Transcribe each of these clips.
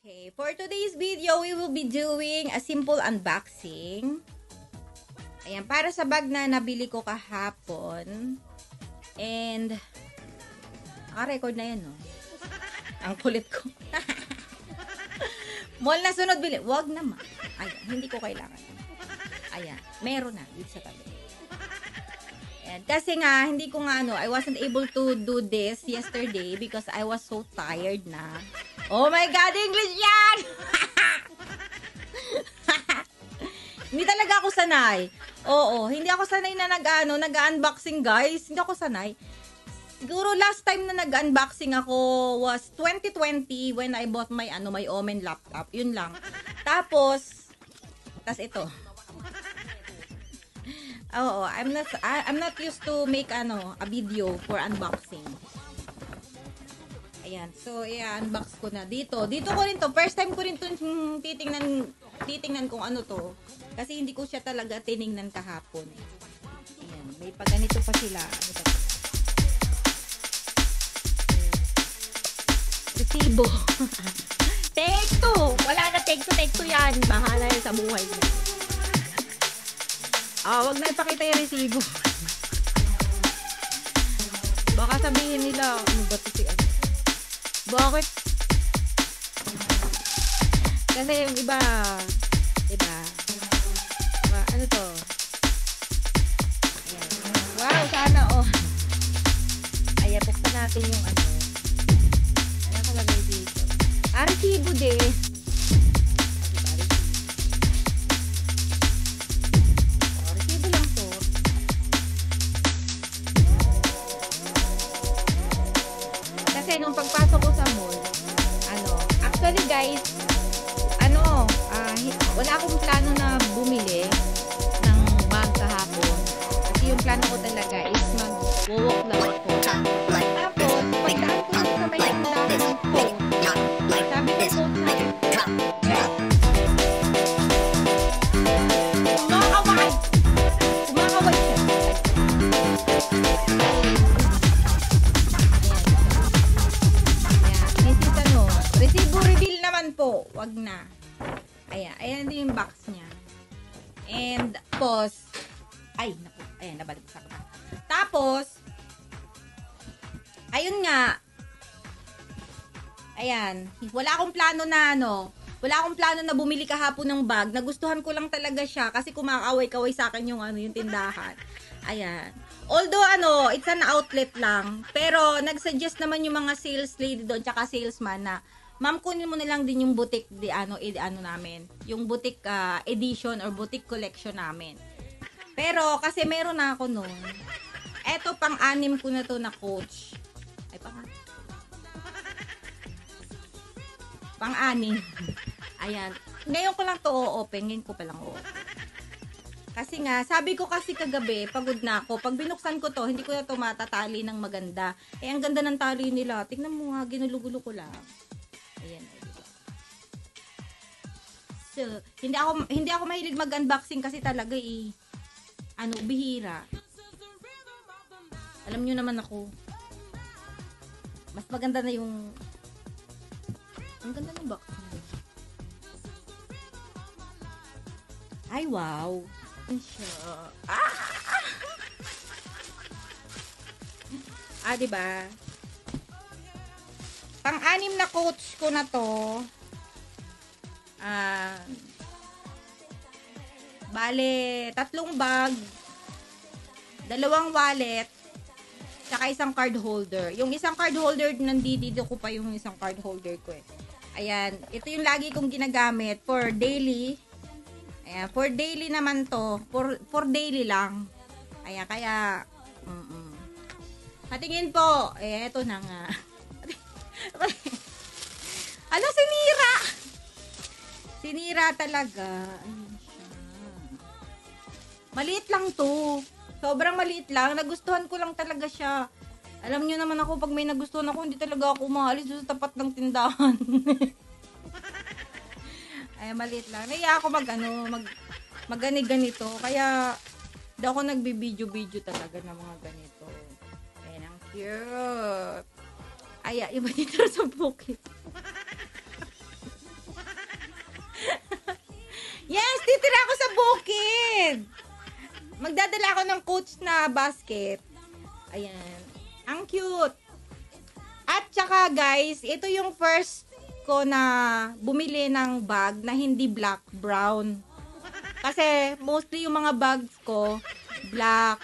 Okay, for today's video, we will be doing a simple unboxing. Ayan, para sa bag na nabili ko kahapon. And, naka-record na yan, no? Ang kulit ko. Mall na sunod bili. Wag naman. Ayan, hindi ko kailangan. Ayan, meron na dito sa tabi. Ayan, kasi nga, hindi ko nga I wasn't able to do this yesterday because I was so tired na. Oh my God, English yan! Hindi talaga ako sanay. Oo, hindi ako sanay na nag-unboxing, guys. Hindi ako sanay. Siguro last time na nag-unboxing ako was 2020 when I bought my my Omen laptop. Yun lang. Tas ito. Oo, I'm not used to make a video for unboxing. Ayan. So, i-unbox ko na dito. Dito ko rin to. First time ko rin to titingnan kung ano to. Kasi hindi ko siya talaga tiningnan kahapon. Ayan. May paganito pa sila. Ito. Resibo. Take two. Wala na take two yan. Bahala yan sa buhay mo. Wag na ipakita yung resibo. Baka sabihin nila, ano ba ito si ano? Bakit? Kasi yung iba, ano to? Ayan. Wow, sana Ayan, buksan natin yung ano nakalagay dito. Resibo din. Resibo lang to. Kasi nung pagpasok ko sa mall, actually guys, wala akong plano na bumili ng bag kahapon. Kasi yung plano ko talaga is mag-walk lang ako. Tapos, pagdaan ko sa may tindahan ng phone, sabi ko phone na kumakaway siya. Resibo reveal naman po. Wag na. Ayan din yung box niya. And, tapos, ayan, nabalagsak na. Tapos, ayun nga, ayan, wala akong plano na bumili kahapon ng bag. Nagustuhan ko lang talaga siya kasi kumakaway-kaway sa akin yung tindahan. Ayan. Although, it's an outlet lang. Pero, nag-suggest naman yung mga sales lady doon, tsaka salesman na, ma'am, kunin mo na lang din yung boutique namin. Yung boutique edition or boutique collection namin. Pero, kasi meron na ako noon. Eto, pang-anim ko na to na Coach. Pang-anim. Ayan. Ngayon ko lang to open. Ngayon ko pa lang Kasi nga, sabi ko kasi kagabi, pagod na ako. Pag binuksan ko to, hindi ko na to matatali ng maganda. Ang ganda ng tali nila. Tingnan mo nga, ginulugulo ko lang. Ayan. So, hindi ako mahilig mag-unboxing kasi talaga bihira. Alam nyo naman ako. Mas maganda na ang ganda ng box. Ay, wow. Diba? Pang-anim na Coach ko na to. Bale, 3 bag, 2 wallet, tsaka isang card holder. Yung isang card holder, nandito ko pa yung isang card holder ko Ayan, ito yung lagi kong ginagamit for daily. Ayan, for daily naman to. For daily lang. Ayan, kaya, Patingin po. Eto na nga. Ala, sinira! Sinira talaga. Ayun siya. Maliit lang to. Sobrang maliit lang. Nagustuhan ko lang talaga siya. Alam nyo naman ako, pag may nagustuhan ako, hindi talaga ako umalis sa tapat ng tindahan. Ay, maliit lang. Naiya ako ganito. Kaya, hindi ako nagbibideo-video talaga ng mga ganito. Ayan, ang cute. Ay, iba dito sa bukit. Yes, titira ako sa bukid. Magdadala ako ng Coach na basket. Ayan. Ang cute. At saka guys, ito yung first ko na bumili ng bag na hindi black, brown. Kasi mostly yung mga bags ko, black,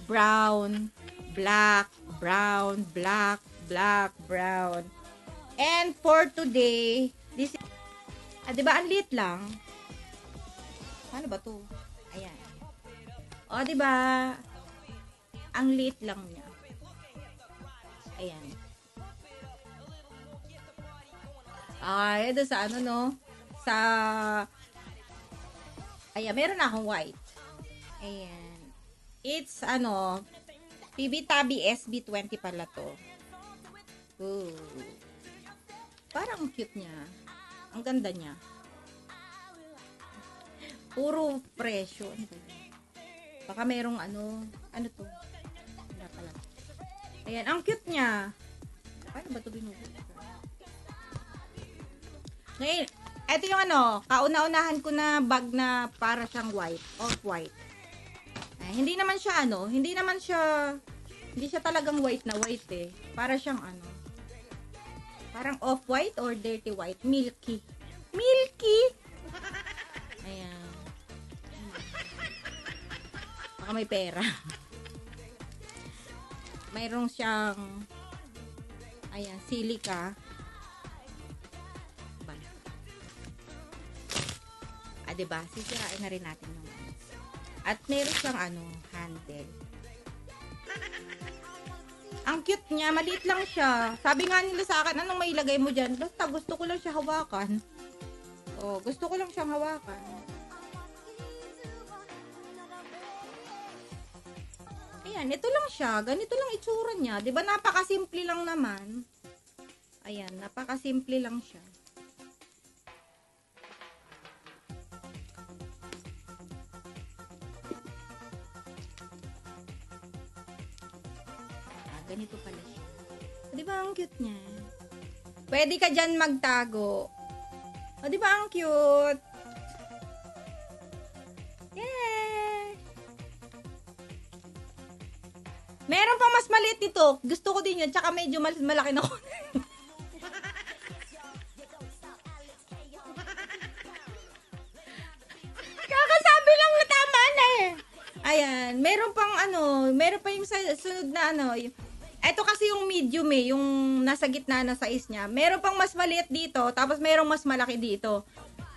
brown, black, brown, black, black, brown. And for today, this is, diba, ang liit lang. Ano ba to? Ayan. O, diba, ang liit lang niya. Ayan. Ay, ito sa ano, no? Sa, ayan, meron na akong white. Ayan. It's, ano, PB Tabi SB20 pala to. Ooh. Parang cute niya. Ang ganda niya. Puro presyo. Ano ba yun? Baka merong ano to? Wala pala. Ayan, ang cute niya. Paano ba ito binubuo? Ngayon, ito yung ano, kauna-unahan ko na bag na para siyang white, off-white. Ay, hindi naman siya ano, hindi siya talagang white na white eh. Para siyang ano, parang off-white or dirty white, milky. Milky! Ayan. Baka may pera. Mayroong siyang, ayan, silica. Diba? Sisirain na rin natin yung at meron siyang ano, handle. Ang cute niya, maliit lang siya. Sabi nga nila sa akin, anong mailagay mo dyan? Basta gusto ko lang siya hawakan. Oh, gusto ko lang siyang hawakan. Ayan, ito lang siya. Ganito lang itsura niya. Diba napakasimple lang naman? Ayan, napakasimple lang siya. Ganito pala siya. O, diba ang cute niya? Pwede ka dyan magtago. O, diba ang cute? Yeah! Meron pang mas maliit dito. Gusto ko din yun. Tsaka medyo malaki na ko. Kakasabi lang na tama na eh. Ayan. Meron pang ano, meron pa yung sunod na ano, ito kasi yung medium eh, yung nasa gitna na size niya. Meron pang mas maliit dito, tapos merong mas malaki dito.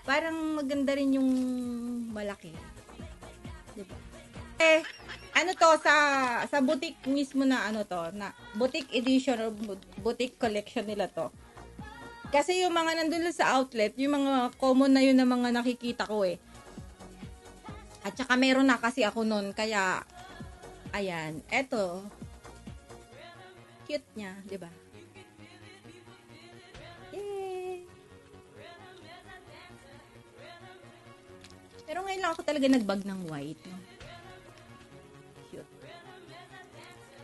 Parang maganda rin yung malaki. Diba? Eh, ano to, sa boutique mismo na ano to, na boutique edition or boutique collection nila to. Kasi yung mga nandun sa outlet, yung mga common na yun na mga nakikita ko eh. At saka meron na kasi ako nun, kaya, ayan, eto, cute niya, di ba? Yay! Pero ngayon lang ako talaga nagbag ng white. No? Cute.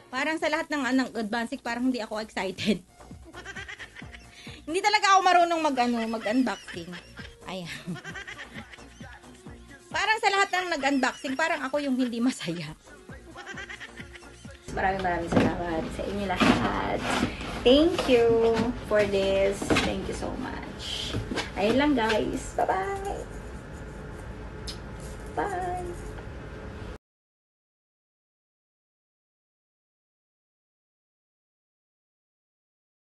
Parang sa lahat ng advancing, parang hindi ako excited. Hindi talaga ako marunong mag-unboxing. Ayan. Parang sa lahat ng nag-unboxing, parang ako yung hindi masaya. Maraming salamat sa inyo lahat. Thank you for this. Thank you so much. Ayun lang guys. Bye-bye. Bye.